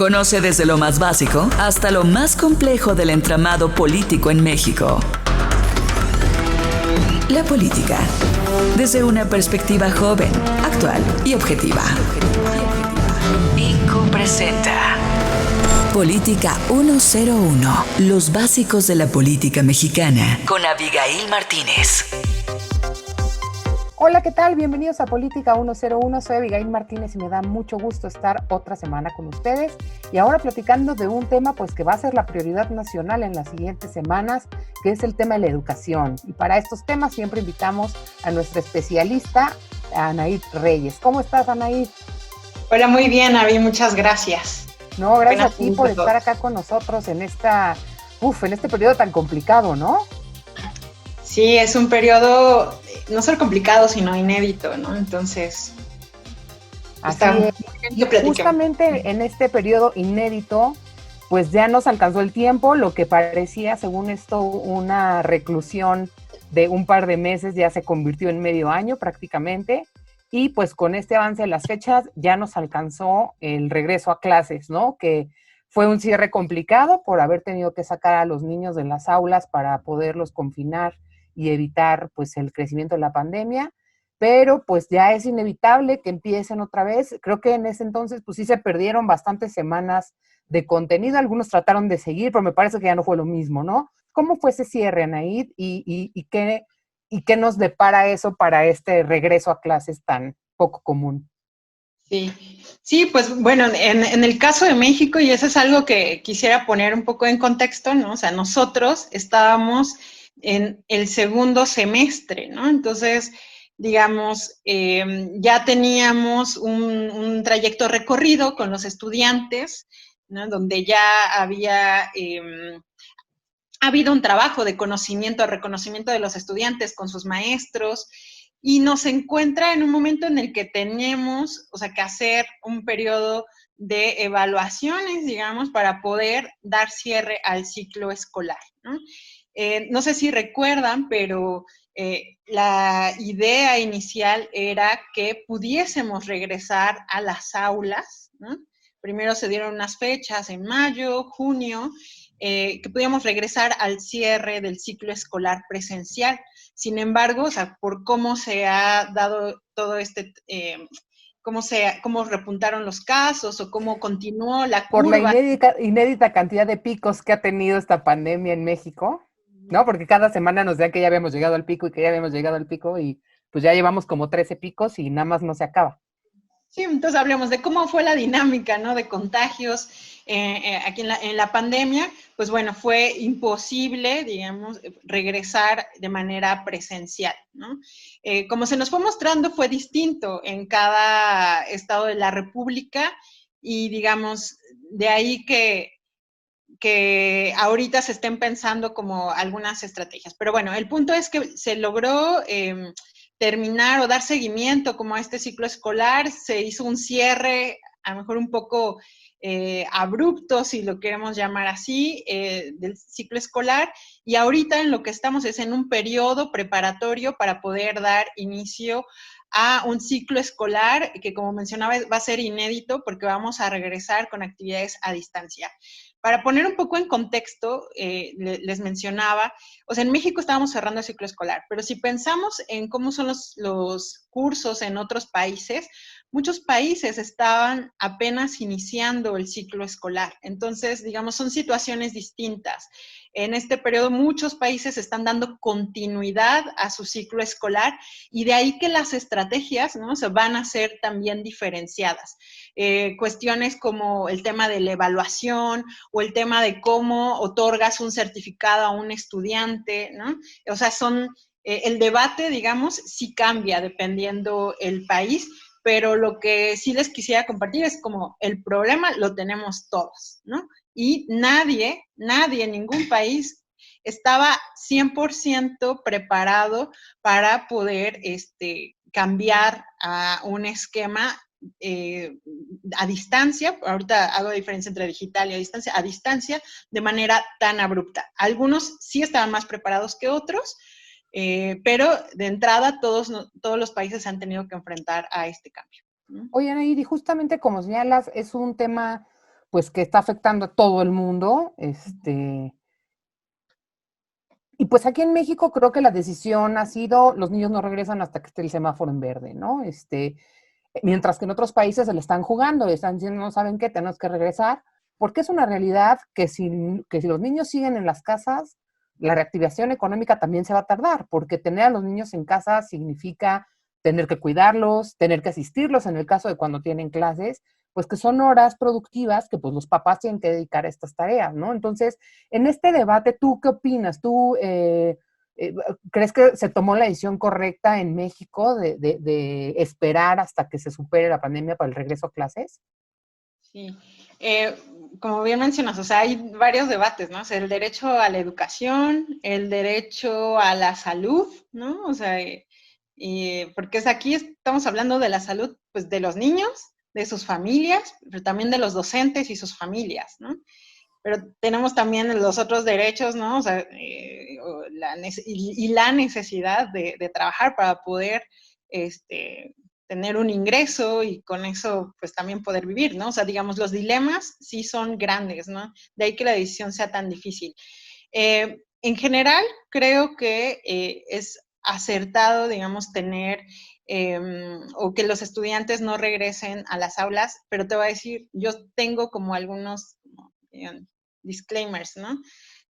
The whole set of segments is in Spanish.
Conoce desde lo más básico hasta lo más complejo del entramado político en México. La política, desde una perspectiva joven, actual y objetiva. IQ presenta Política 101, los básicos de la política mexicana, con Abigail Martínez. Hola, ¿qué tal? Bienvenidos a Política 101. Soy Abigail Martínez y me da mucho gusto estar otra semana con ustedes y ahora platicando de un tema pues que va a ser la prioridad nacional en las siguientes semanas, que es el tema de la educación. Y para estos temas siempre invitamos a nuestra especialista, Anaid Reyes. ¿Cómo estás, Anaid? Hola, muy bien, Abby, muchas gracias. No, gracias a ti por estar acá con nosotros en este periodo tan complicado, ¿no? Sí, es un periodo no solo complicado, sino inédito, ¿no? Entonces, así es. Y justamente en este periodo inédito, pues ya nos alcanzó el tiempo, lo que parecía, según esto, una reclusión de un par de meses, ya se convirtió en medio año prácticamente, y pues con este avance de las fechas ya nos alcanzó el regreso a clases, ¿no? Que fue un cierre complicado por haber tenido que sacar a los niños de las aulas para poderlos confinar y evitar pues el crecimiento de la pandemia, pero pues ya es inevitable que empiecen otra vez. Creo que en ese entonces pues sí se perdieron bastantes semanas de contenido, algunos trataron de seguir, pero me parece que ya no fue lo mismo, ¿no? ¿Cómo fue ese cierre, Anaid? ¿Y qué nos depara eso para este regreso a clases tan poco común? Sí, pues bueno, en el caso de México, y eso es algo que quisiera poner un poco en contexto, ¿no? O sea, nosotros estábamos en el segundo semestre, ¿no? Entonces, digamos, ya teníamos un trayecto recorrido con los estudiantes, ¿no? Donde ya había habido un trabajo de conocimiento, reconocimiento de los estudiantes con sus maestros, y nos encuentra en un momento en el que tenemos, o sea, que hacer un periodo de evaluaciones, digamos, para poder dar cierre al ciclo escolar, ¿no? No sé si recuerdan, pero la idea inicial era que pudiésemos regresar a las aulas, ¿no? Primero se dieron unas fechas en mayo, junio, que pudiéramos regresar al cierre del ciclo escolar presencial. Sin embargo, o sea, por cómo se ha dado todo cómo repuntaron los casos o cómo continuó la Por curva. la inédita cantidad de picos que ha tenido esta pandemia en México, ¿no? Porque cada semana nos decían que ya habíamos llegado al pico y que ya habíamos llegado al pico y pues ya llevamos como 13 picos y nada más no se acaba. Sí, entonces hablemos de cómo fue la dinámica, ¿no? De contagios aquí en la pandemia. Pues bueno, fue imposible, digamos, regresar de manera presencial, ¿no? Como se nos fue mostrando, fue distinto en cada estado de la República y, digamos, de ahí que ahorita se estén pensando como algunas estrategias. Pero bueno, el punto es que se logró terminar o dar seguimiento como a este ciclo escolar, se hizo un cierre a lo mejor un poco abrupto, si lo queremos llamar así, del ciclo escolar, y ahorita en lo que estamos es en un periodo preparatorio para poder dar inicio a un ciclo escolar que, como mencionaba, va a ser inédito porque vamos a regresar con actividades a distancia. Para poner un poco en contexto, les mencionaba, o sea, en México estábamos cerrando el ciclo escolar, pero si pensamos en cómo son los cursos en otros países, muchos países estaban apenas iniciando el ciclo escolar. Entonces, digamos, son situaciones distintas. En este periodo muchos países están dando continuidad a su ciclo escolar y de ahí que las estrategias, ¿no? Se van a ser también diferenciadas. Cuestiones como el tema de la evaluación o el tema de cómo otorgas un certificado a un estudiante, ¿no? O sea, el debate, digamos, sí cambia dependiendo el país, pero lo que sí les quisiera compartir es como el problema lo tenemos todos, ¿no? Y nadie, ningún país estaba 100% preparado para poder cambiar a un esquema a distancia, ahorita hago diferencia entre digital y a distancia, de manera tan abrupta. Algunos sí estaban más preparados que otros, pero de entrada todos los países han tenido que enfrentar a este cambio. Oye, Anaid, y justamente como señalas, es un tema pues que está afectando a todo el mundo, y pues aquí en México creo que la decisión ha sido, los niños no regresan hasta que esté el semáforo en verde, ¿no? Mientras que en otros países se le están jugando y están diciendo, no saben qué, tenemos que regresar, porque es una realidad que si los niños siguen en las casas, la reactivación económica también se va a tardar, porque tener a los niños en casa significa tener que cuidarlos, tener que asistirlos en el caso de cuando tienen clases, pues que son horas productivas que pues los papás tienen que dedicar a estas tareas, ¿no? Entonces, en este debate, ¿tú qué opinas? ¿Crees que se tomó la decisión correcta en México de esperar hasta que se supere la pandemia para el regreso a clases? Sí, como bien mencionas, o sea, hay varios debates, ¿no? O sea, el derecho a la educación, el derecho a la salud, ¿no? O sea, porque aquí estamos hablando de la salud, pues, de los niños, de sus familias, pero también de los docentes y sus familias, ¿no? Pero tenemos también los otros derechos, ¿no? O sea, la necesidad de trabajar para poder tener un ingreso y con eso pues también poder vivir, ¿no? O sea, digamos, los dilemas sí son grandes, ¿no? De ahí que la decisión sea tan difícil. En general, creo que es acertado, digamos, tener o que los estudiantes no regresen a las aulas, pero te voy a decir, yo tengo como algunos disclaimers, ¿no?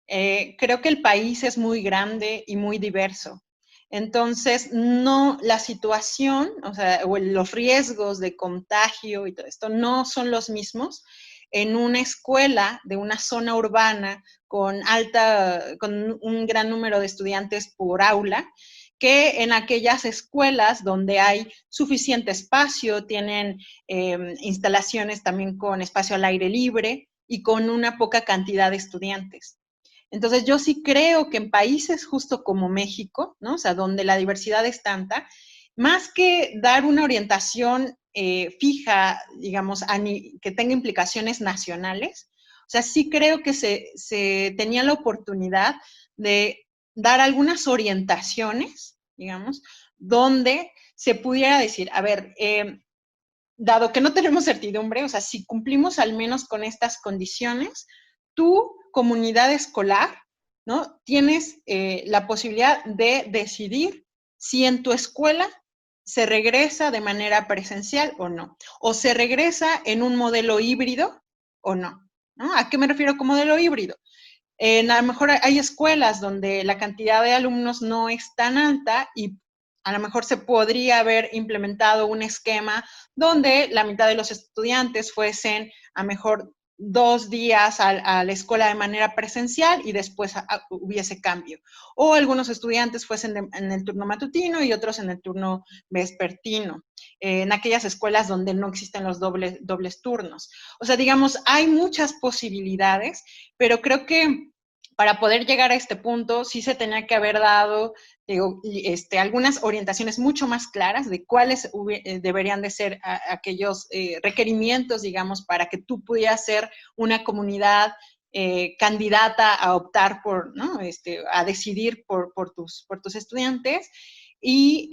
Creo que el país es muy grande y muy diverso. Entonces, no, la situación, o sea, o los riesgos de contagio y todo esto no son los mismos en una escuela de una zona urbana con un gran número de estudiantes por aula, que en aquellas escuelas donde hay suficiente espacio, tienen instalaciones también con espacio al aire libre y con una poca cantidad de estudiantes. Entonces, yo sí creo que en países justo como México, ¿no? O sea, donde la diversidad es tanta, más que dar una orientación fija, digamos, que tenga implicaciones nacionales, o sea, sí creo que se tenía la oportunidad de dar algunas orientaciones, digamos, donde se pudiera decir, a ver, dado que no tenemos certidumbre, o sea, si cumplimos al menos con estas condiciones, tu comunidad escolar, ¿no? Tienes la posibilidad de decidir si en tu escuela se regresa de manera presencial o no, o se regresa en un modelo híbrido o no, ¿no? ¿A qué me refiero con modelo híbrido? A lo mejor hay escuelas donde la cantidad de alumnos no es tan alta y a lo mejor se podría haber implementado un esquema donde la mitad de los estudiantes fuesen a lo mejor 2 días a la escuela de manera presencial y después hubiese cambio. O algunos estudiantes fuesen en el turno matutino y otros en el turno vespertino, en aquellas escuelas donde no existen los dobles turnos. O sea, digamos, hay muchas posibilidades, pero creo que para poder llegar a este punto sí se tenía que haber dado algunas orientaciones mucho más claras de cuáles deberían de ser aquellos requerimientos, digamos, para que tú pudieras ser una comunidad candidata a optar por, ¿no? A decidir por tus estudiantes y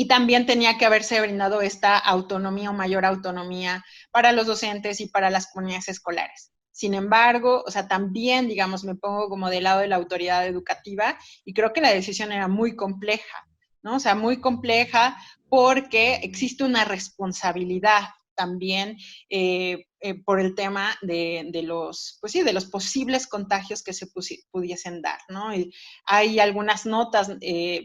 también tenía que haberse brindado esta autonomía o mayor autonomía para los docentes y para las comunidades escolares. Sin embargo, o sea, también, digamos, me pongo como del lado de la autoridad educativa y creo que la decisión era muy compleja, ¿no? O sea, muy compleja porque existe una responsabilidad también por el tema de los, pues sí, de los posibles contagios que se pudiesen dar, ¿no? Y hay algunas notas,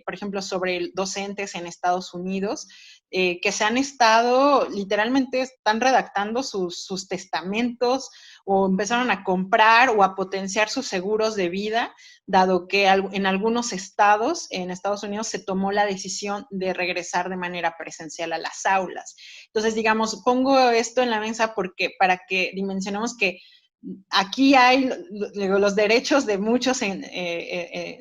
por ejemplo, sobre docentes en Estados Unidos que se han estado, literalmente están redactando sus testamentos o empezaron a comprar o a potenciar sus seguros de vida, dado que en algunos estados, en Estados Unidos, se tomó la decisión de regresar de manera presencial a las aulas. Entonces, digamos, pongo esto en la mesa para que dimensionemos que aquí hay los derechos de muchos en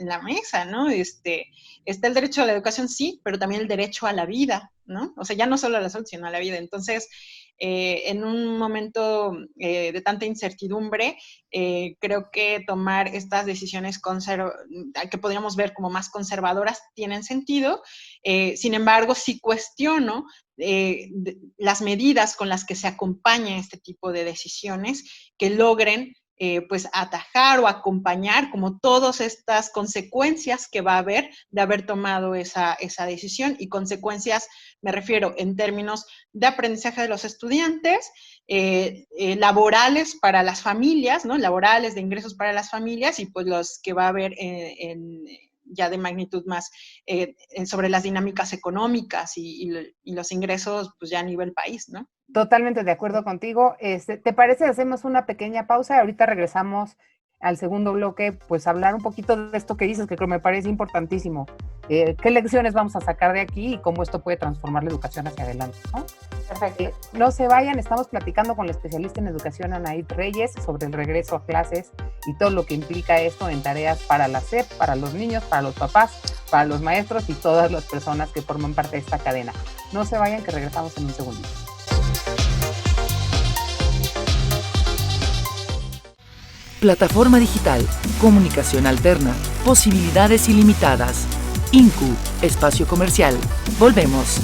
la mesa, ¿no? Está el derecho a la educación, sí, pero también el derecho a la vida, ¿no? O sea, ya no solo a la salud, sino a la vida. Entonces, en un momento de tanta incertidumbre, creo que tomar estas decisiones que podríamos ver como más conservadoras tienen sentido. Sin embargo, sí cuestiono las medidas con las que se acompaña este tipo de decisiones que logren pues atajar o acompañar como todas estas consecuencias que va a haber de haber tomado esa decisión, y consecuencias me refiero en términos de aprendizaje de los estudiantes, laborales para las familias, ¿no? Laborales, de ingresos para las familias, y pues los que va a haber ya de magnitud más sobre las dinámicas económicas y los ingresos pues ya a nivel país, ¿no? Totalmente de acuerdo contigo. ¿Te parece? Hacemos una pequeña pausa y ahorita regresamos al segundo bloque, pues hablar un poquito de esto que dices, que creo me parece importantísimo. ¿Qué lecciones vamos a sacar de aquí y cómo esto puede transformar la educación hacia adelante, ¿no? Perfecto. No se vayan, estamos platicando con la especialista en educación Anaid Reyes sobre el regreso a clases y todo lo que implica esto en tareas para la SEP, para los niños, para los papás, para los maestros y todas las personas que forman parte de esta cadena. No se vayan, que regresamos en un segundito. Plataforma digital, comunicación alterna, posibilidades ilimitadas. INCU, espacio comercial. Volvemos.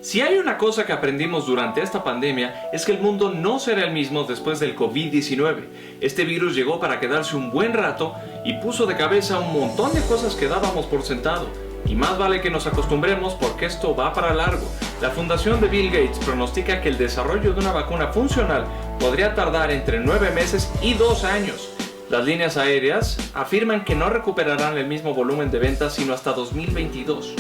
Si hay una cosa que aprendimos durante esta pandemia es que el mundo no será el mismo después del COVID-19. Este virus llegó para quedarse un buen rato y puso de cabeza un montón de cosas que dábamos por sentado. Y más vale que nos acostumbremos porque esto va para largo. La fundación de Bill Gates pronostica que el desarrollo de una vacuna funcional podría tardar entre 9 meses y 2 años. Las líneas aéreas afirman que no recuperarán el mismo volumen de ventas sino hasta 2022.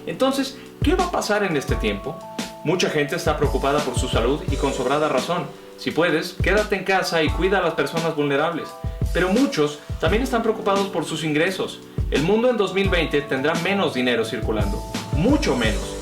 Entonces, ¿qué va a pasar en este tiempo? Mucha gente está preocupada por su salud y con sobrada razón. Si puedes, quédate en casa y cuida a las personas vulnerables. Pero muchos también están preocupados por sus ingresos. El mundo en 2020 tendrá menos dinero circulando, mucho menos.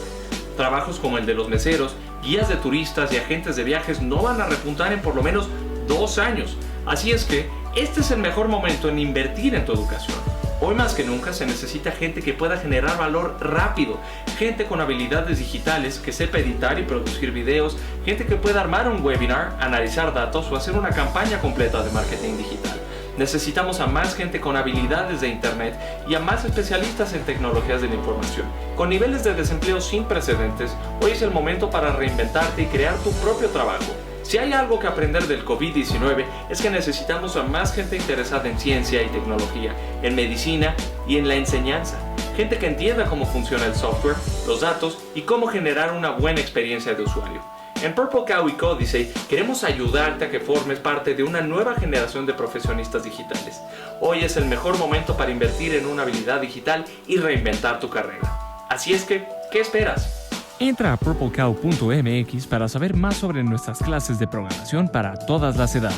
Trabajos como el de los meseros, guías de turistas y agentes de viajes no van a repuntar en por lo menos 2 años. Así es que este es el mejor momento en invertir en tu educación. Hoy más que nunca se necesita gente que pueda generar valor rápido, gente con habilidades digitales, que sepa editar y producir videos, gente que pueda armar un webinar, analizar datos o hacer una campaña completa de marketing digital. Necesitamos a más gente con habilidades de internet y a más especialistas en tecnologías de la información. Con niveles de desempleo sin precedentes, hoy es el momento para reinventarte y crear tu propio trabajo. Si hay algo que aprender del COVID-19 es que necesitamos a más gente interesada en ciencia y tecnología, en medicina y en la enseñanza. Gente que entienda cómo funciona el software, los datos y cómo generar una buena experiencia de usuario. En Purple Cow y Códice queremos ayudarte a que formes parte de una nueva generación de profesionistas digitales. Hoy es el mejor momento para invertir en una habilidad digital y reinventar tu carrera. Así es que, ¿qué esperas? Entra a purplecow.mx para saber más sobre nuestras clases de programación para todas las edades.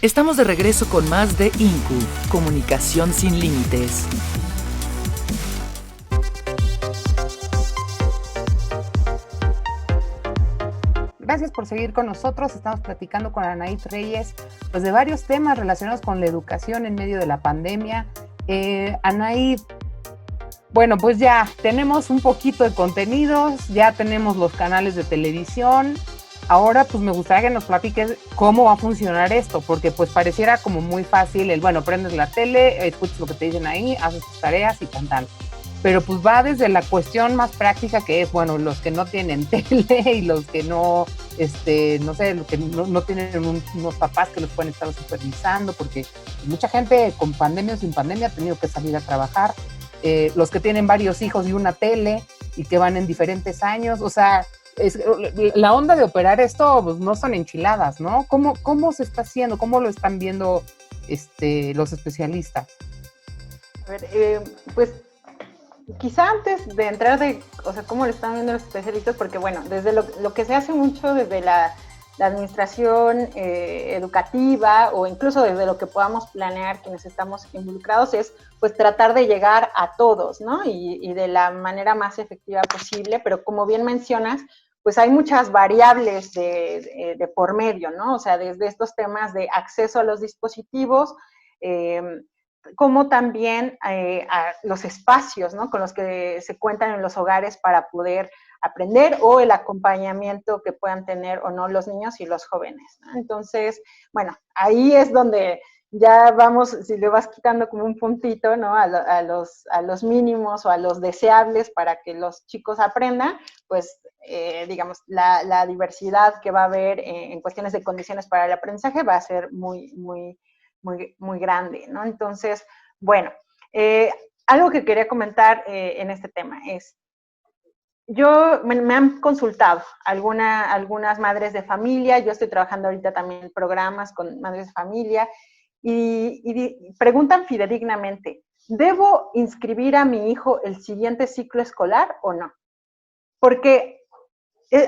Estamos de regreso con más de INCU, Comunicación sin Límites. Gracias por seguir con nosotros. Estamos platicando con Anaid Reyes pues, de varios temas relacionados con la educación en medio de la pandemia. Anaid, bueno, pues ya tenemos un poquito de contenidos, ya tenemos los canales de televisión. ahora pues me gustaría que nos platiques cómo va a funcionar esto, porque pues pareciera como muy fácil el, bueno, prendes la tele, escuchas lo que te dicen ahí, haces tus tareas y tan. Pero pues va desde la cuestión más práctica que es, bueno, los que no tienen tele y los que no, no sé, los que no tienen unos papás que los pueden estar supervisando, porque mucha gente con pandemia o sin pandemia ha tenido que salir a trabajar, los que tienen varios hijos y una tele y que van en diferentes años, o sea, la onda de operar esto pues no son enchiladas, ¿no? ¿Cómo se está haciendo? ¿Cómo lo están viendo los especialistas? A ver, pues quizá antes de entrar o sea, cómo lo están viendo los especialistas, porque bueno, desde lo que se hace mucho desde la administración educativa o incluso desde lo que podamos planear quienes estamos involucrados es pues tratar de llegar a todos, ¿no? Y de la manera más efectiva posible, pero como bien mencionas, pues hay muchas variables de por medio, ¿no? O sea, desde estos temas de acceso a los dispositivos, como también a los espacios, ¿no? Con los que se cuentan en los hogares para poder aprender o el acompañamiento que puedan tener o no los niños y los jóvenes, ¿no? Entonces, bueno, ahí es donde ya vamos, si le vas quitando como un puntito, ¿no? A los mínimos o a los deseables para que los chicos aprendan, pues, digamos, la diversidad que va a haber en cuestiones de condiciones para el aprendizaje va a ser muy grande, ¿no? Entonces, bueno, algo que quería comentar en este tema es, me han consultado algunas madres de familia, yo estoy trabajando ahorita también en programas con madres de familia, y preguntan fidedignamente, ¿debo inscribir a mi hijo el siguiente ciclo escolar o no? Porque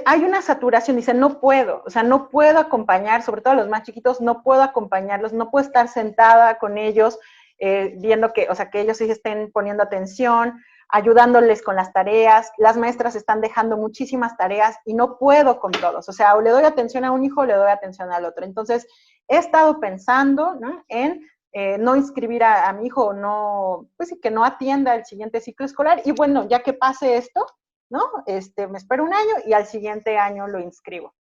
hay una saturación, dice, no puedo, o sea, no puedo acompañar, sobre todo a los más chiquitos, no puedo acompañarlos, no puedo estar sentada con ellos, viendo que, o sea, que ellos sí estén poniendo atención, ayudándoles con las tareas, las maestras están dejando muchísimas tareas y no puedo con todos, o sea, o le doy atención a un hijo o le doy atención al otro. Entonces, he estado pensando, ¿no? En no inscribir a mi hijo o no, pues sí, que no atienda el siguiente ciclo escolar y bueno, ya que pase esto, ¿no? Me espero un año y al siguiente año lo inscribo.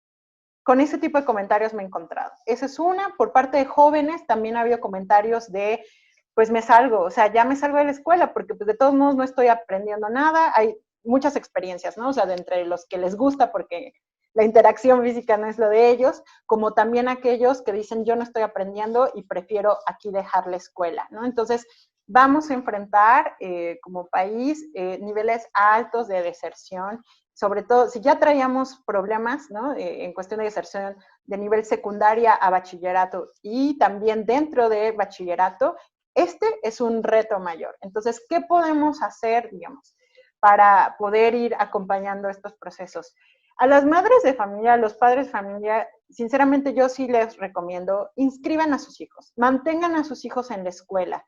Con ese tipo de comentarios me he encontrado. Esa es una. Por parte de jóvenes también ha habido comentarios de, pues me salgo, o sea, ya me salgo de la escuela porque pues de todos modos no estoy aprendiendo nada. Hay muchas experiencias, ¿no? O sea, de entre los que les gusta porque la interacción física no es lo de ellos, como también aquellos que dicen yo no estoy aprendiendo y prefiero aquí dejar la escuela, ¿no? Entonces, vamos a enfrentar como país niveles altos de deserción, sobre todo si ya traíamos problemas, ¿no? En cuestión de deserción de nivel secundaria a bachillerato y también dentro de bachillerato, este es un reto mayor. Entonces, ¿qué podemos hacer, digamos, para poder ir acompañando estos procesos? A las madres de familia, a los padres de familia, sinceramente yo sí les recomiendo, inscriban a sus hijos, mantengan a sus hijos en la escuela.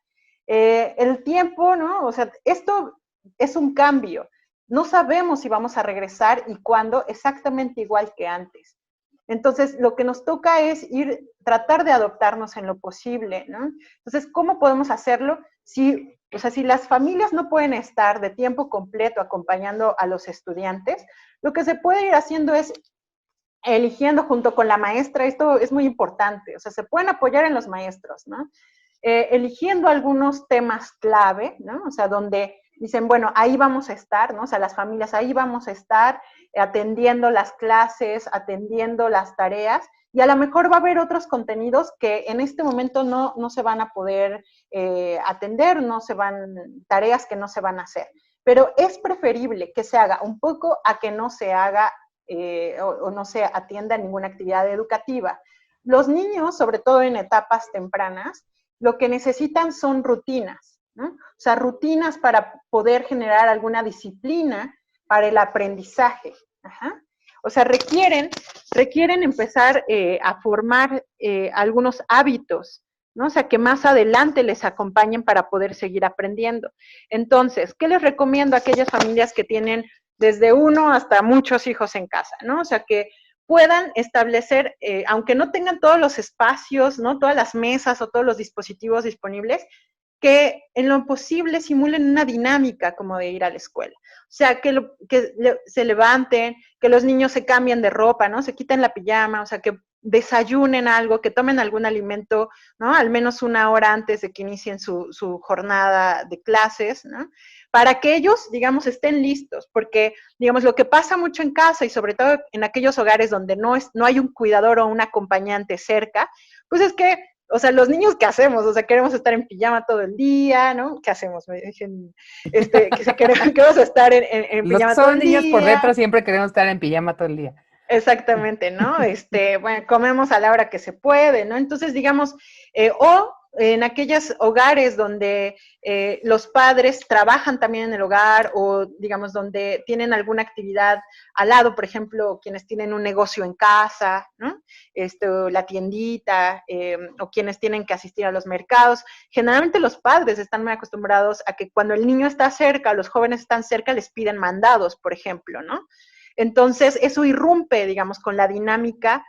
El tiempo, ¿no? O sea, esto es un cambio. No sabemos si vamos a regresar y cuándo, exactamente igual que antes. Entonces, lo que nos toca es tratar de adaptarnos en lo posible, ¿no? Entonces, ¿cómo podemos hacerlo? O sea, si las familias no pueden estar de tiempo completo acompañando a los estudiantes, lo que se puede ir haciendo es eligiendo junto con la maestra, esto es muy importante, o sea, se pueden apoyar en los maestros, ¿no? Eligiendo algunos temas clave, ¿no? O sea, donde dicen, bueno, ahí vamos a estar, ¿no? O sea, las familias, ahí vamos a estar atendiendo las clases, atendiendo las tareas, y a lo mejor va a haber otros contenidos que en este momento no se van a poder atender, tareas que no se van a hacer. Pero es preferible que se haga un poco a que no se haga o no se atienda ninguna actividad educativa. Los niños, sobre todo en etapas tempranas, lo que necesitan son rutinas, ¿no? O sea, rutinas para poder generar alguna disciplina para el aprendizaje. Ajá. O sea, requieren empezar a formar algunos hábitos, ¿no? O sea, que más adelante les acompañen para poder seguir aprendiendo. Entonces, ¿qué les recomiendo a aquellas familias que tienen desde uno hasta muchos hijos en casa, ¿no? O sea, que puedan establecer, aunque no tengan todos los espacios, ¿no? Todas las mesas o todos los dispositivos disponibles, que en lo posible simulen una dinámica como de ir a la escuela. O sea, se levanten, que los niños se cambien de ropa, ¿no? Se quiten la pijama, o sea, que desayunen algo, que tomen algún alimento, ¿no? Al menos 1 hora antes de que inicien su jornada de clases, ¿no? Para que ellos, digamos, estén listos, porque, digamos, lo que pasa mucho en casa y sobre todo en aquellos hogares donde no hay un cuidador o un acompañante cerca, pues es que, o sea, los niños, ¿qué hacemos? O sea, queremos estar en pijama todo el día, ¿no? ¿Qué hacemos? Me dicen, queremos estar en pijama todo el día. Los niños por dentro siempre queremos estar en pijama todo el día. Exactamente, ¿no? Bueno, comemos a la hora que se puede, ¿no? Entonces, digamos, o en aquellos hogares donde los padres trabajan también en el hogar o, digamos, donde tienen alguna actividad al lado, por ejemplo, quienes tienen un negocio en casa, ¿no? La tiendita, o quienes tienen que asistir a los mercados. Generalmente los padres están muy acostumbrados a que cuando el niño está cerca, los jóvenes están cerca, les piden mandados, por ejemplo, ¿no? Entonces, eso irrumpe, digamos, con las dinámicas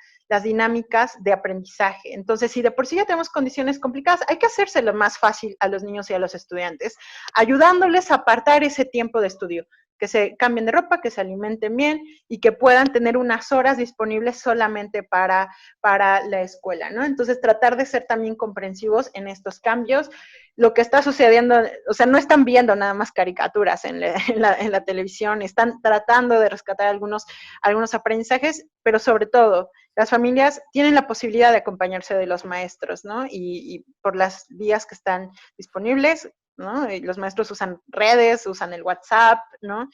de aprendizaje. Entonces, si de por sí ya tenemos condiciones complicadas, hay que hacérselo más fácil a los niños y a los estudiantes, ayudándoles a apartar ese tiempo de estudio, que se cambien de ropa, que se alimenten bien y que puedan tener unas horas disponibles solamente para la escuela, ¿no? Entonces, tratar de ser también comprensivos en estos cambios. Lo que está sucediendo, o sea, no están viendo nada más caricaturas en la televisión, están tratando de rescatar algunos aprendizajes, pero sobre todo, las familias tienen la posibilidad de acompañarse de los maestros, ¿no? Y por las vías que están disponibles, ¿no? Y los maestros usan redes, usan el WhatsApp, ¿no?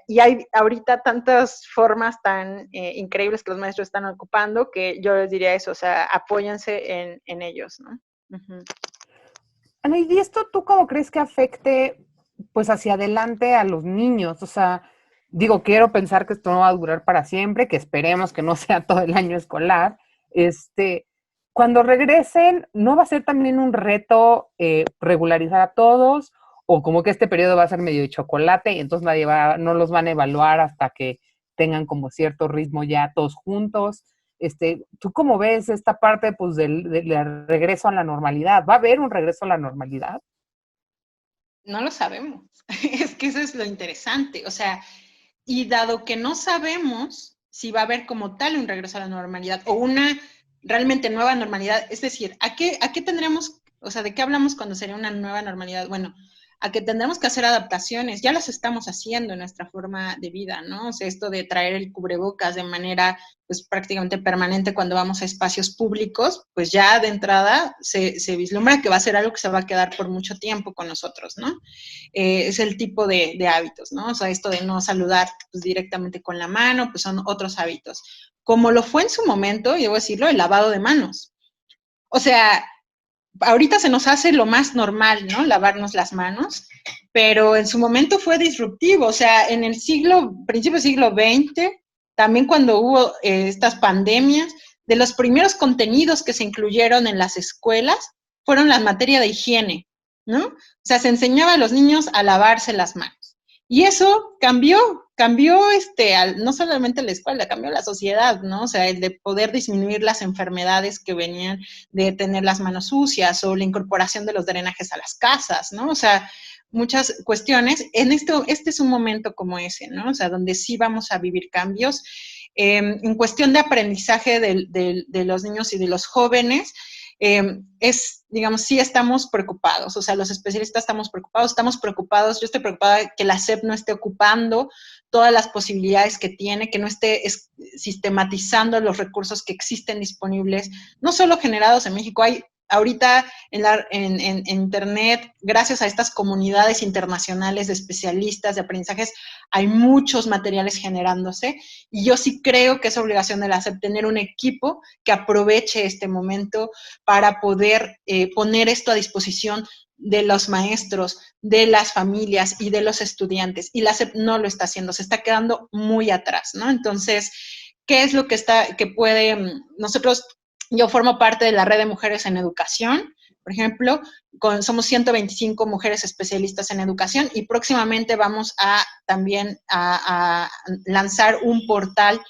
Y hay ahorita tantas formas tan increíbles que los maestros están ocupando que yo les diría eso, o sea, apóyense en ellos, ¿no? Uh-huh. Ana, ¿y esto tú cómo crees que afecte, pues, hacia adelante a los niños? O sea, digo, quiero pensar que esto no va a durar para siempre, que esperemos que no sea todo el año escolar. Cuando regresen, ¿no va a ser también un reto regularizar a todos? O como que este periodo va a ser medio de chocolate y entonces no los van a evaluar hasta que tengan como cierto ritmo ya todos juntos. ¿Tú cómo ves esta parte, pues, del regreso a la normalidad? ¿Va a haber un regreso a la normalidad? No lo sabemos. Es que eso es lo interesante. O sea, y dado que no sabemos si va a haber como tal un regreso a la normalidad o una realmente nueva normalidad, es decir, ¿a qué tendremos, o sea, de qué hablamos cuando sería una nueva normalidad? Bueno, a que tendremos que hacer adaptaciones, ya las estamos haciendo en nuestra forma de vida, ¿no? O sea, esto de traer el cubrebocas de manera, pues, prácticamente permanente cuando vamos a espacios públicos, pues ya de entrada se vislumbra que va a ser algo que se va a quedar por mucho tiempo con nosotros, ¿no? Es el tipo de hábitos, ¿no? O sea, esto de no saludar, pues, directamente con la mano, pues son otros hábitos. Como lo fue en su momento, y debo decirlo, el lavado de manos. O sea, ahorita se nos hace lo más normal, ¿no? Lavarnos las manos, pero en su momento fue disruptivo, o sea, en el principio del siglo XX, también cuando hubo estas pandemias, de los primeros contenidos que se incluyeron en las escuelas fueron la materia de higiene, ¿no? O sea, se enseñaba a los niños a lavarse las manos. Y eso cambió no solamente la escuela, cambió la sociedad, ¿no? O sea, el de poder disminuir las enfermedades que venían de tener las manos sucias o la incorporación de los drenajes a las casas, ¿no? O sea, muchas cuestiones. Este es un momento como ese, ¿no? O sea, donde sí vamos a vivir cambios. En cuestión de aprendizaje de los niños y de los jóvenes, digamos, sí estamos preocupados, o sea, los especialistas estamos preocupados, yo estoy preocupada de que la SEP no esté ocupando todas las posibilidades que tiene, que no esté sistematizando los recursos que existen disponibles, no solo generados en México, hay ahorita en Internet, gracias a estas comunidades internacionales de especialistas de aprendizajes, hay muchos materiales generándose y yo sí creo que es obligación de la SEP tener un equipo que aproveche este momento para poder poner esto a disposición de los maestros, de las familias y de los estudiantes. Y la SEP no lo está haciendo, se está quedando muy atrás, ¿no? Entonces, ¿qué es lo que yo formo parte de la Red de Mujeres en Educación, por ejemplo, somos 125 mujeres especialistas en educación y próximamente vamos a también a lanzar un portal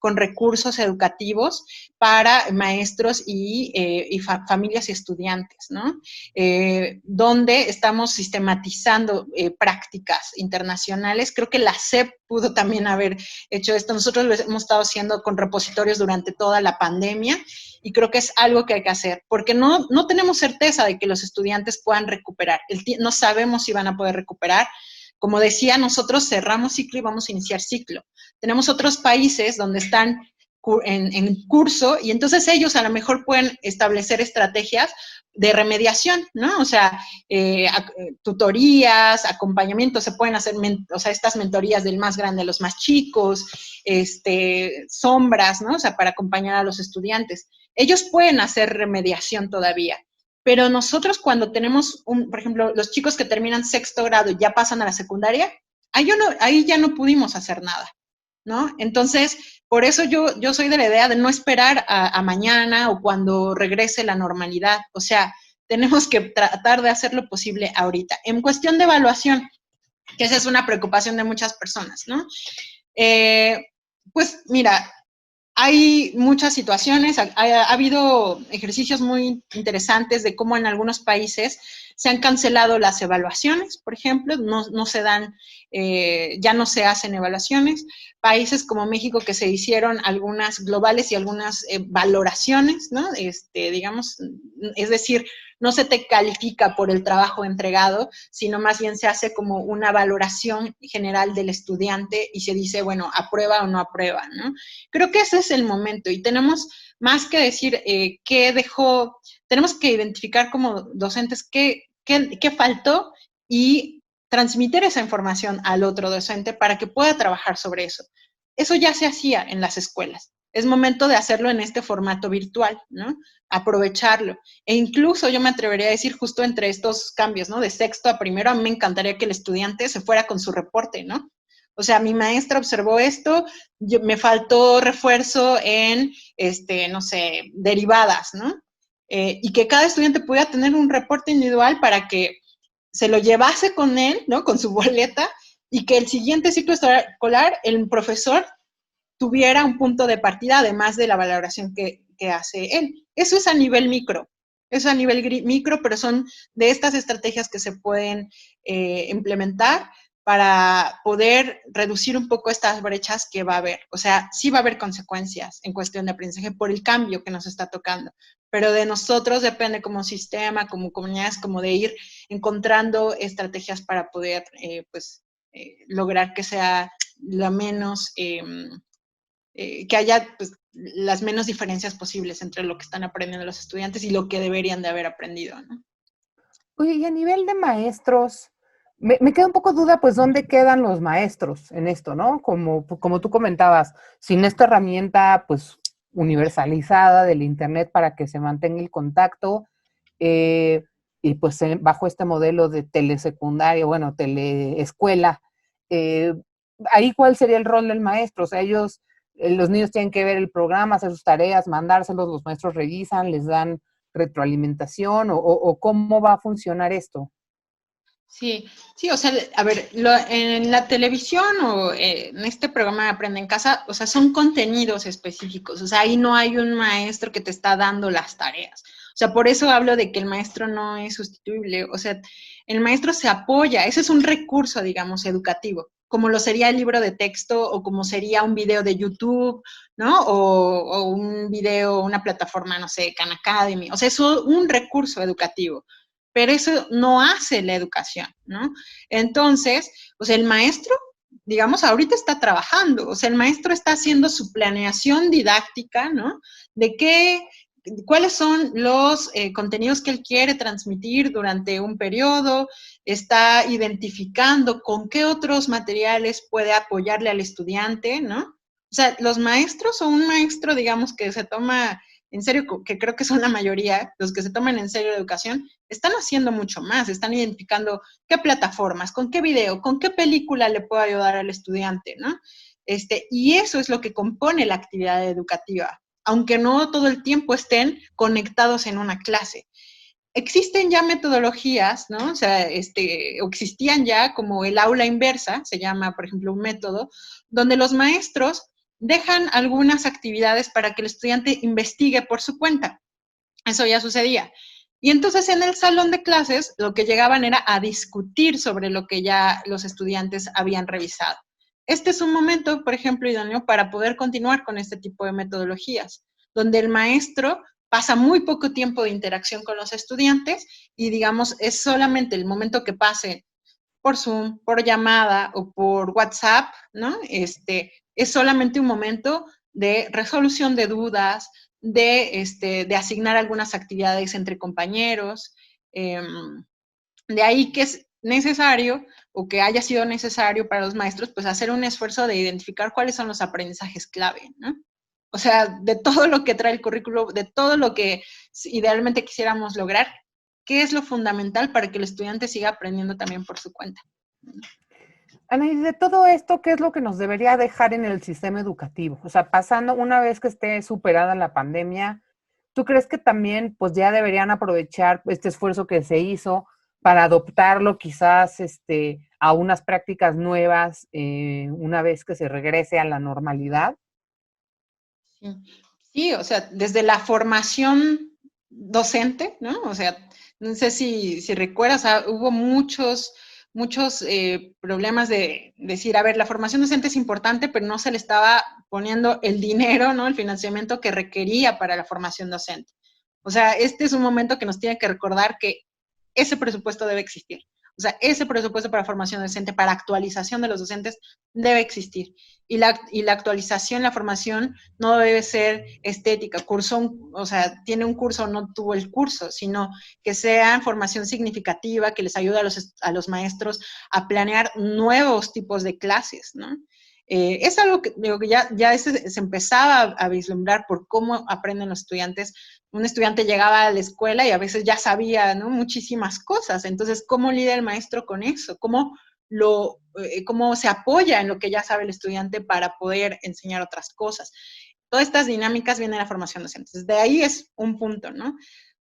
con recursos educativos para maestros y familias y estudiantes, ¿no? Donde estamos sistematizando prácticas internacionales. Creo que la SEP pudo también haber hecho esto. Nosotros lo hemos estado haciendo con repositorios durante toda la pandemia y creo que es algo que hay que hacer, porque no tenemos certeza de que los estudiantes puedan recuperar. No sabemos si van a poder recuperar. Como decía, nosotros cerramos ciclo y vamos a iniciar ciclo. Tenemos otros países donde están en curso y entonces ellos a lo mejor pueden establecer estrategias de remediación, ¿no? O sea, tutorías, acompañamiento, se pueden hacer, o sea, estas mentorías del más grande a los más chicos, sombras, ¿no? O sea, para acompañar a los estudiantes. Ellos pueden hacer remediación todavía, pero nosotros cuando tenemos, por ejemplo, los chicos que terminan sexto grado y ya pasan a la secundaria, ahí ya no pudimos hacer nada, ¿no? Entonces, por eso yo soy de la idea de no esperar a mañana o cuando regrese la normalidad. O sea, tenemos que tratar de hacer lo posible ahorita. En cuestión de evaluación, que esa es una preocupación de muchas personas, ¿no? Pues mira, hay muchas situaciones, ha habido ejercicios muy interesantes de cómo en algunos países se han cancelado las evaluaciones, por ejemplo, no se dan, ya no se hacen evaluaciones. Países como México que se hicieron algunas globales y algunas valoraciones, ¿no? Digamos, es decir, no se te califica por el trabajo entregado, sino más bien se hace como una valoración general del estudiante y se dice, bueno, aprueba o no aprueba, ¿no? Creo que ese es el momento y tenemos más que decir qué dejó, tenemos que identificar como docentes qué faltó y transmitir esa información al otro docente para que pueda trabajar sobre eso. Eso ya se hacía en las escuelas. Es momento de hacerlo en este formato virtual, ¿no? Aprovecharlo. E incluso yo me atrevería a decir justo entre estos cambios, ¿no? De sexto a primero, a mí me encantaría que el estudiante se fuera con su reporte, ¿no? O sea, mi maestra observó esto, me faltó refuerzo en, no sé, derivadas, ¿no? Y que cada estudiante pudiera tener un reporte individual para que se lo llevase con él, ¿no? Con su boleta, y que el siguiente ciclo escolar el profesor tuviera un punto de partida, además de la valoración que hace él. Eso es a nivel micro. Eso a nivel micro, pero son de estas estrategias que se pueden implementar para poder reducir un poco estas brechas que va a haber. O sea, sí va a haber consecuencias en cuestión de aprendizaje por el cambio que nos está tocando, pero de nosotros depende como sistema, como comunidades, como de ir encontrando estrategias para poder, lograr que sea la menos, que haya pues, las menos diferencias posibles entre lo que están aprendiendo los estudiantes y lo que deberían de haber aprendido, ¿no? Oye, y a nivel de maestros, me queda un poco duda, pues, ¿dónde quedan los maestros en esto, no? Como tú comentabas, sin esta herramienta, pues, universalizada del Internet para que se mantenga el contacto, y pues bajo este modelo de telesecundaria, bueno, teleescuela, ahí ¿cuál sería el rol del maestro? O sea, ellos, los niños tienen que ver el programa, hacer sus tareas, mandárselos, los maestros revisan, les dan retroalimentación, o cómo va a funcionar esto. Sí, o sea, a ver, en la televisión o en este programa Aprende en Casa, o sea, son contenidos específicos, o sea, ahí no hay un maestro que te está dando las tareas. O sea, por eso hablo de que el maestro no es sustituible, o sea, el maestro se apoya, ese es un recurso, digamos, educativo, como lo sería el libro de texto o como sería un video de YouTube, ¿no? O un video, una plataforma, no sé, Khan Academy, o sea, es un recurso educativo. Pero eso no hace la educación, ¿no? Entonces, o sea, el maestro, digamos, ahorita está trabajando, o sea, el maestro está haciendo su planeación didáctica, ¿no? De cuáles son los contenidos que él quiere transmitir durante un periodo, está identificando con qué otros materiales puede apoyarle al estudiante, ¿no? O sea, los maestros o un maestro, digamos, que se toma en serio, que creo que son la mayoría, los que se toman en serio la educación, están haciendo mucho más, están identificando qué plataformas, con qué video, con qué película le puedo ayudar al estudiante, ¿no? Y eso es lo que compone la actividad educativa, aunque no todo el tiempo estén conectados en una clase. Existen ya metodologías, ¿no? O sea, existían ya como el aula inversa, se llama, por ejemplo, un método, donde los maestros dejan algunas actividades para que el estudiante investigue por su cuenta. Eso ya sucedía. Y entonces en el salón de clases lo que llegaban era a discutir sobre lo que ya los estudiantes habían revisado. Este es un momento, por ejemplo, idóneo para poder continuar con este tipo de metodologías, donde el maestro pasa muy poco tiempo de interacción con los estudiantes y, digamos, es solamente el momento que pase por Zoom, por llamada o por WhatsApp, ¿no? Es solamente un momento de resolución de dudas, de asignar algunas actividades entre compañeros. De ahí que es necesario o que haya sido necesario para los maestros, pues hacer un esfuerzo de identificar cuáles son los aprendizajes clave, ¿no? O sea, de todo lo que trae el currículo, de todo lo que idealmente quisiéramos lograr, ¿qué es lo fundamental para que el estudiante siga aprendiendo también por su cuenta? Ana, y de todo esto, ¿qué es lo que nos debería dejar en el sistema educativo? O sea, pasando una vez que esté superada la pandemia, ¿tú crees que también pues ya deberían aprovechar este esfuerzo que se hizo para adoptarlo quizás a unas prácticas nuevas una vez que se regrese a la normalidad? Sí, o sea, desde la formación docente, ¿no? O sea, no sé si recuerdas, o sea, hubo muchos problemas de decir, a ver, la formación docente es importante, pero no se le estaba poniendo el dinero, ¿no? El financiamiento que requería para la formación docente. O sea, este es un momento que nos tiene que recordar que ese presupuesto debe existir. O sea, ese presupuesto para formación docente, para actualización de los docentes, debe existir. Y la actualización, la formación, no debe ser estética, o sea, tiene un curso o no tuvo el curso, sino que sea formación significativa, que les ayude a los maestros a planear nuevos tipos de clases, ¿no? Es algo que, digo, que ya se empezaba a vislumbrar por cómo aprenden los estudiantes. Un estudiante llegaba a la escuela y a veces ya sabía, ¿no?, muchísimas cosas. Entonces, ¿cómo lidia el maestro con eso? ¿Cómo se apoya en lo que ya sabe el estudiante para poder enseñar otras cosas? Todas estas dinámicas vienen de la formación docente. Entonces, de ahí es un punto, ¿no?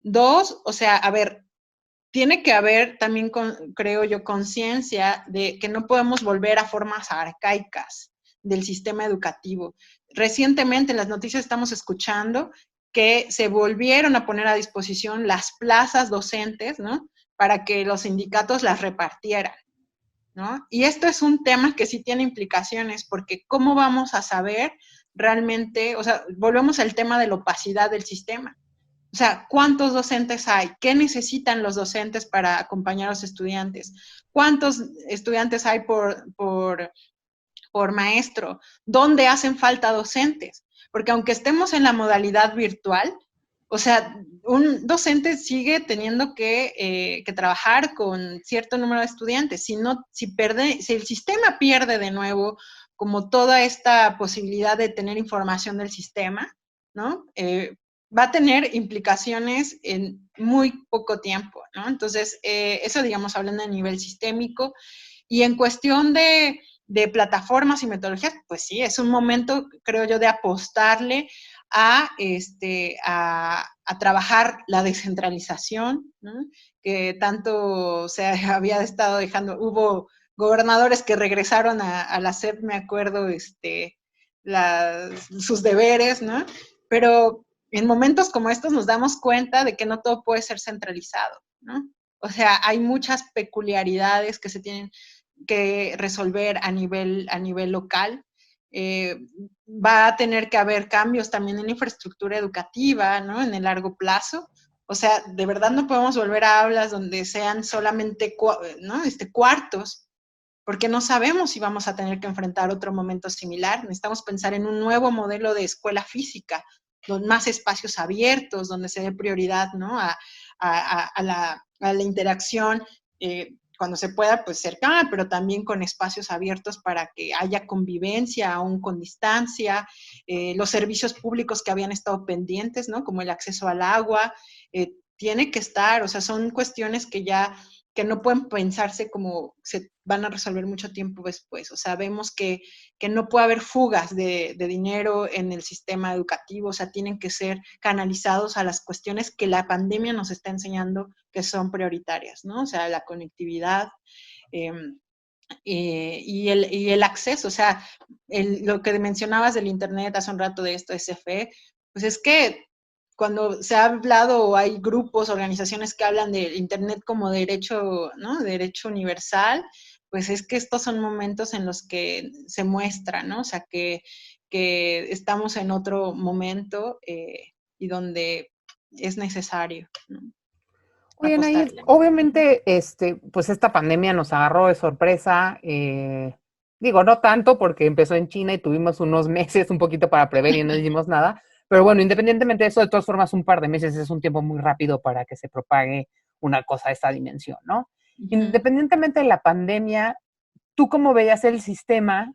Dos, o sea, a ver, tiene que haber también, creo yo, conciencia de que no podemos volver a formas arcaicas del sistema educativo. Recientemente en las noticias estamos escuchando que se volvieron a poner a disposición las plazas docentes, ¿no?, para que los sindicatos las repartieran, ¿no? Y esto es un tema que sí tiene implicaciones, porque ¿cómo vamos a saber realmente? O sea, volvemos al tema de la opacidad del sistema. O sea, ¿cuántos docentes hay? ¿Qué necesitan los docentes para acompañar a los estudiantes? ¿Cuántos estudiantes hay por maestro? ¿Dónde hacen falta docentes? Porque aunque estemos en la modalidad virtual, o sea, un docente sigue teniendo que trabajar con cierto número de estudiantes. Si el sistema pierde de nuevo como toda esta posibilidad de tener información del sistema, ¿no? Va a tener implicaciones en muy poco tiempo, ¿no? Entonces, eso, digamos, hablando a nivel sistémico. Y en cuestión de plataformas y metodologías, pues sí, es un momento, creo yo, de apostarle a trabajar la descentralización, ¿no?, que tanto se había estado dejando. Hubo gobernadores que regresaron a la SEP, me acuerdo, sus deberes, ¿no? Pero en momentos como estos nos damos cuenta de que no todo puede ser centralizado, ¿no? O sea, hay muchas peculiaridades que se tienen que resolver a nivel local. Va a tener que haber cambios también en la infraestructura educativa, ¿no?, en el largo plazo. O sea, de verdad no podemos volver a aulas donde sean solamente, ¿no?, cuartos, porque no sabemos si vamos a tener que enfrentar otro momento similar. Necesitamos pensar en un nuevo modelo de escuela física, con más espacios abiertos, donde se dé prioridad, ¿no?, a la interacción, cuando se pueda, pues cercana, pero también con espacios abiertos para que haya convivencia, aún con distancia. Los servicios públicos que habían estado pendientes, ¿no?, como el acceso al agua, tiene que estar. O sea, son cuestiones que no pueden pensarse como se van a resolver mucho tiempo después. O sea, vemos que no puede haber fugas de dinero en el sistema educativo. O sea, tienen que ser canalizados a las cuestiones que la pandemia nos está enseñando que son prioritarias, ¿no? O sea, la conectividad, y el acceso, o sea, lo que mencionabas del Internet hace un rato de esto, SFE, pues es que cuando se ha hablado o hay grupos, organizaciones que hablan del Internet como derecho, ¿no? Derecho universal, pues es que estos son momentos en los que se muestra, ¿no? O sea, que estamos en otro momento y donde es necesario, ¿no? Oye, Anaí, obviamente, pues esta pandemia nos agarró de sorpresa. Digo, no tanto porque empezó en China y tuvimos unos meses un poquito para prever y no hicimos nada. Pero bueno, independientemente de eso, de todas formas, un par de meses es un tiempo muy rápido para que se propague una cosa de esta dimensión, ¿no? Independientemente de la pandemia, ¿tú cómo veías el sistema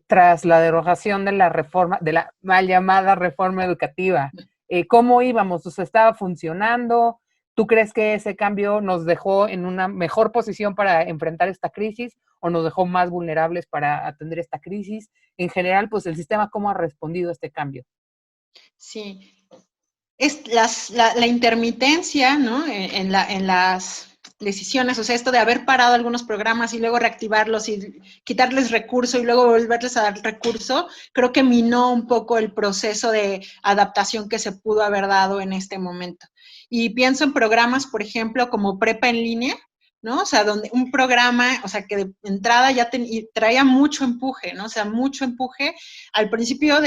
tras la derogación de la reforma, de la mal llamada reforma educativa? ¿Cómo íbamos? O sea, ¿estaba funcionando? ¿Tú crees que ese cambio nos dejó en una mejor posición para enfrentar esta crisis o nos dejó más vulnerables para atender esta crisis? En general, pues el sistema, ¿cómo ha respondido a este cambio? Sí, es la intermitencia, ¿no? En las decisiones, o sea, esto de haber parado algunos programas y luego reactivarlos y quitarles recurso y luego volverles a dar recurso, creo que minó un poco el proceso de adaptación que se pudo haber dado en este momento. Y pienso en programas, por ejemplo, como Prepa en línea, ¿no? O sea, donde un programa, o sea, que de entrada ya traía mucho empuje, ¿no? O sea, mucho empuje. Al principio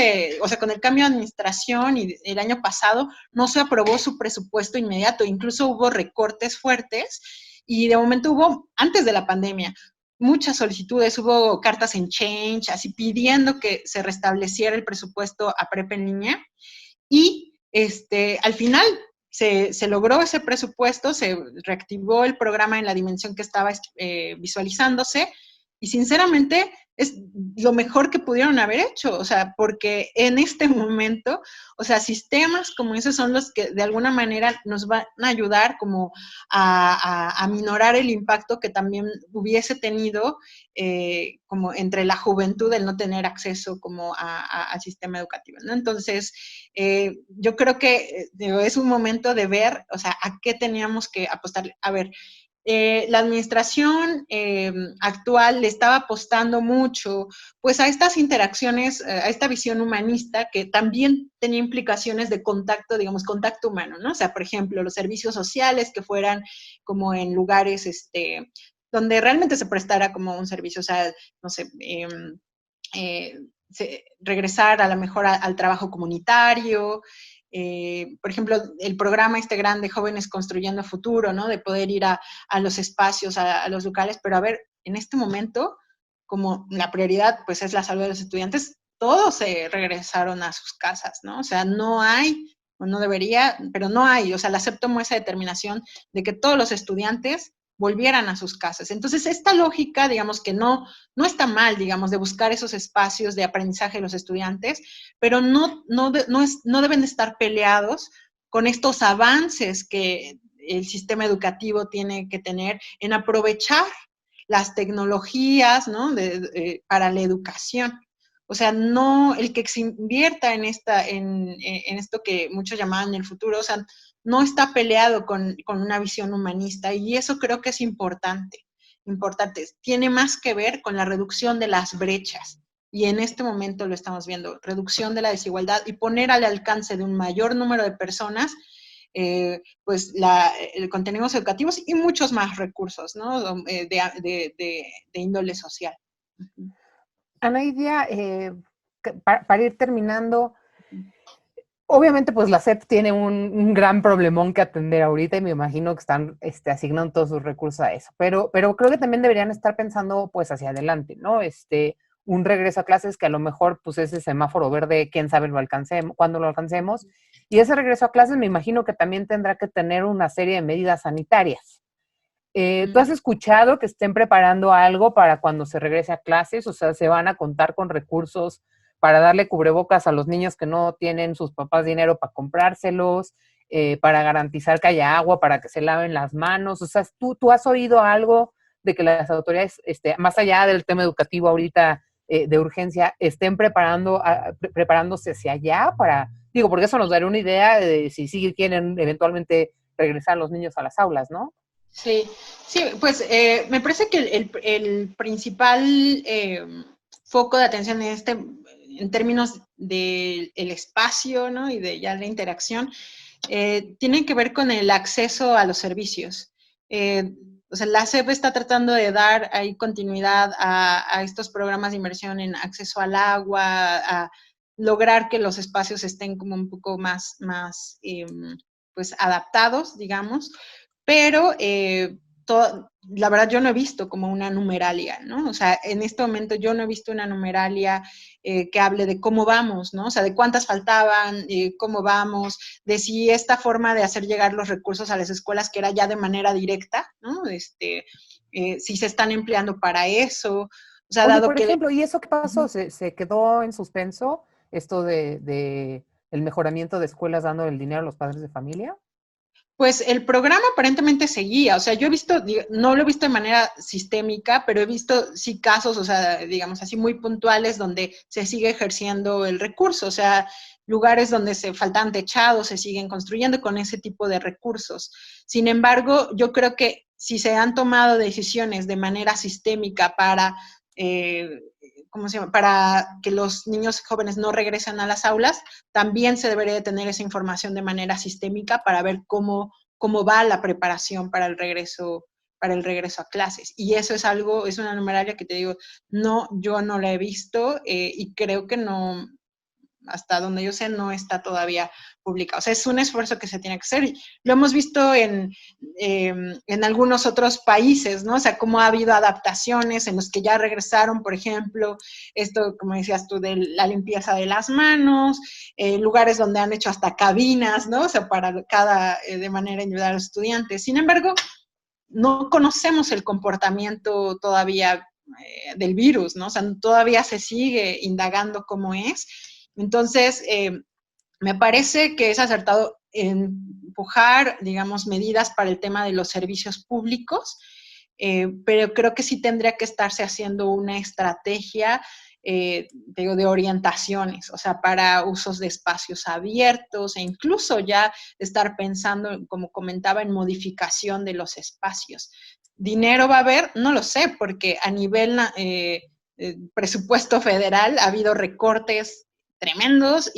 o sea, con el cambio de administración y el año pasado, no se aprobó su presupuesto inmediato, incluso hubo recortes fuertes y de momento hubo, antes de la pandemia, muchas solicitudes, hubo cartas en Change, así pidiendo que se restableciera el presupuesto a Prepa en línea y al final se logró ese presupuesto, se reactivó el programa en la dimensión que estaba visualizándose y sinceramente es lo mejor que pudieron haber hecho, o sea, porque en este momento, o sea, sistemas como esos son los que de alguna manera nos van a ayudar como a minorar el impacto que también hubiese tenido como entre la juventud el no tener acceso como al sistema educativo, ¿no? Entonces, yo creo que es un momento de ver, o sea, a qué teníamos que apostar. A ver, la administración actual le estaba apostando mucho pues a estas interacciones, a esta visión humanista que también tenía implicaciones de contacto, digamos, contacto humano, ¿no? O sea, por ejemplo, los servicios sociales que fueran como en lugares donde realmente se prestara como un servicio, o sea, no sé, regresar a lo mejor al trabajo comunitario, por ejemplo, el programa grande, Jóvenes Construyendo Futuro, ¿no? De poder ir a los espacios, a los locales, pero a ver, en este momento, como la prioridad pues es la salud de los estudiantes, todos se regresaron a sus casas, ¿no? O sea, no hay, o no debería, pero no hay, o sea, la SEP tomó esa determinación de que todos los estudiantes volvieran a sus casas. Entonces, esta lógica, digamos que no está mal, digamos, de buscar esos espacios de aprendizaje de los estudiantes, pero no deben de estar peleados con estos avances que el sistema educativo tiene que tener en aprovechar las tecnologías, ¿no? Para la educación. O sea, no el que se invierta en esto que muchos llamaban el futuro, o sea, no está peleado con una visión humanista y eso creo que es importante. Tiene más que ver con la reducción de las brechas y en este momento lo estamos viendo, reducción de la desigualdad y poner al alcance de un mayor número de personas pues contenidos educativos y muchos más recursos, ¿no? De índole social. Anaidia, para ir terminando, obviamente pues la SEP tiene un gran problemón que atender ahorita y me imagino que están asignando todos sus recursos a eso, pero creo que también deberían estar pensando pues hacia adelante, ¿no? Un regreso a clases que a lo mejor pues ese semáforo verde, quién sabe cuándo lo alcancemos, y ese regreso a clases me imagino que también tendrá que tener una serie de medidas sanitarias. ¿Tú has escuchado que estén preparando algo para cuando se regrese a clases? O sea, ¿se van a contar con recursos para darle cubrebocas a los niños que no tienen sus papás dinero para comprárselos, para garantizar que haya agua, para que se laven las manos? O sea, ¿tú has oído algo de que las autoridades, más allá del tema educativo ahorita de urgencia, estén preparándose hacia allá para, digo, porque eso nos dará una idea de si sí quieren eventualmente regresar los niños a las aulas, ¿no? Sí, pues me parece que el principal foco de atención en términos del espacio, ¿no? Y de ya la interacción, tiene que ver con el acceso a los servicios. O sea, la SEP está tratando de dar ahí continuidad a estos programas de inversión en acceso al agua, a lograr que los espacios estén como un poco más pues adaptados, digamos, pero la verdad yo no he visto como una numeralia, ¿no? O sea, en este momento yo no he visto una numeralia que hable de cómo vamos, ¿no? O sea, de cuántas faltaban, cómo vamos, de si esta forma de hacer llegar los recursos a las escuelas, que era ya de manera directa, ¿no? Si se están empleando para eso. O sea, Oye, por ejemplo, ¿y eso qué pasó? ¿Se quedó en suspenso esto de el mejoramiento de escuelas dando el dinero a los padres de familia? Pues el programa aparentemente seguía, o sea, yo he visto, no lo he visto de manera sistémica, pero he visto sí casos, o sea, digamos así muy puntuales donde se sigue ejerciendo el recurso, o sea, lugares donde se faltan techados, se siguen construyendo con ese tipo de recursos. Sin embargo, yo creo que si se han tomado decisiones de manera sistémica para para que los niños jóvenes no regresen a las aulas, también se debería de tener esa información de manera sistémica para ver cómo va la preparación para el regreso a clases. Y eso es una numeralia que te digo, yo no la he visto y creo que no, hasta donde yo sé, no está todavía publicado. O sea, es un esfuerzo que se tiene que hacer. Lo hemos visto en algunos otros países, ¿no? O sea, cómo ha habido adaptaciones en los que ya regresaron, por ejemplo, esto, como decías tú, de la limpieza de las manos, lugares donde han hecho hasta cabinas, ¿no? O sea, para de manera individual a los estudiantes. Sin embargo, no conocemos el comportamiento todavía del virus, ¿no? O sea, todavía se sigue indagando cómo es. Entonces, me parece que es acertado empujar, digamos, medidas para el tema de los servicios públicos, pero creo que sí tendría que estarse haciendo una estrategia, de orientaciones, o sea, para usos de espacios abiertos e incluso ya estar pensando, como comentaba, en modificación de los espacios. ¿Dinero va a haber? No lo sé, porque a nivel presupuesto federal ha habido recortes tremendos,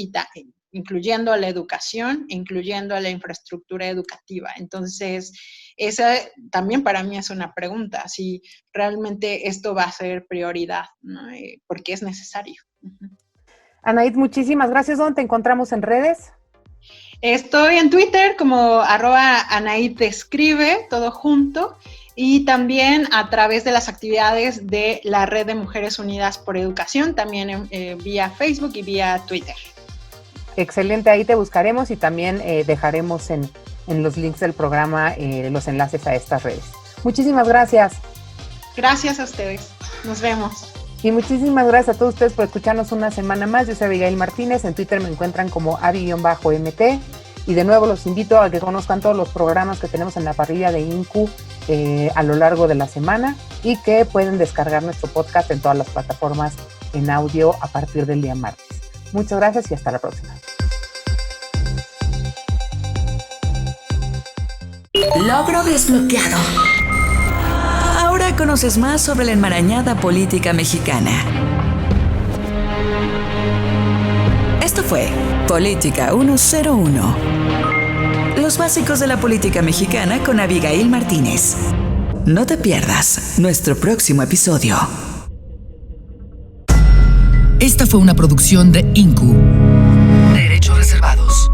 incluyendo a la educación, incluyendo a la infraestructura educativa. Entonces, esa también para mí es una pregunta, si realmente esto va a ser prioridad, ¿no? Porque es necesario. Anaid, muchísimas gracias. ¿Dónde te encontramos en redes? Estoy en Twitter como @AnaidTeescribe, todo junto, y también a través de las actividades de la Red de Mujeres Unidas por Educación, también vía Facebook y vía Twitter. Excelente, ahí te buscaremos y también dejaremos en los links del programa los enlaces a estas redes. Muchísimas gracias. Gracias a ustedes. Nos vemos. Y muchísimas gracias a todos ustedes por escucharnos una semana más. Yo soy Abigail Martínez, en Twitter me encuentran como Abi-MT. Y de nuevo los invito a que conozcan todos los programas que tenemos en la parrilla de INCU a lo largo de la semana y que pueden descargar nuestro podcast en todas las plataformas en audio a partir del día martes. Muchas gracias y hasta la próxima. Logro desbloqueado. Ahora conoces más sobre la enmarañada política mexicana. Esto fue Política 101. Los básicos de la política mexicana con Abigail Martínez. No te pierdas nuestro próximo episodio. Esta fue una producción de INCU. Derechos reservados.